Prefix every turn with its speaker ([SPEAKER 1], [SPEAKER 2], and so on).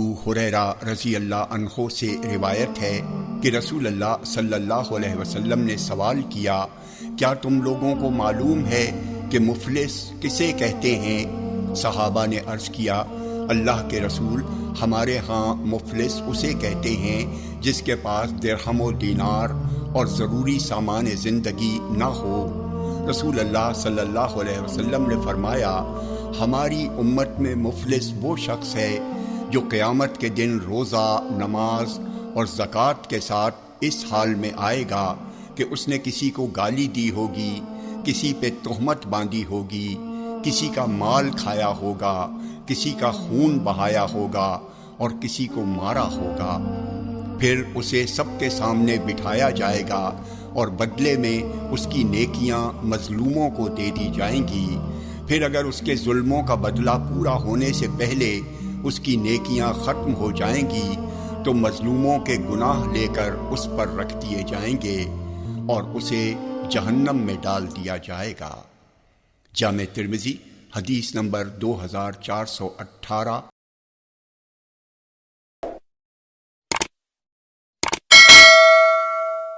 [SPEAKER 1] ابو ہریرہ رضی اللہ عنہ سے روایت ہے کہ رسول اللہ صلی اللہ علیہ وسلم نے سوال کیا، کیا تم لوگوں کو معلوم ہے کہ مفلس کسے کہتے ہیں؟ صحابہ نے عرض کیا، اللہ کے رسول، ہمارے ہاں مفلس اسے کہتے ہیں جس کے پاس درہم و دینار اور ضروری سامان زندگی نہ ہو۔ رسول اللہ صلی اللہ علیہ وسلم نے فرمایا، ہماری امت میں مفلس وہ شخص ہے جو قیامت کے دن روزہ، نماز اور زکوٰۃ کے ساتھ اس حال میں آئے گا کہ اس نے کسی کو گالی دی ہوگی، کسی پہ تہمت باندھی ہوگی، کسی کا مال کھایا ہوگا، کسی کا خون بہایا ہوگا اور کسی کو مارا ہوگا۔ پھر اسے سب کے سامنے بٹھایا جائے گا اور بدلے میں اس کی نیکیاں مظلوموں کو دے دی جائیں گی۔ پھر اگر اس کے ظلموں کا بدلہ پورا ہونے سے پہلے اس کی نیکیاں ختم ہو جائیں گی تو مظلوموں کے گناہ لے کر اس پر رکھ دیے جائیں گے اور اسے جہنم میں ڈال دیا جائے گا۔ جامع ترمذی حدیث نمبر 2418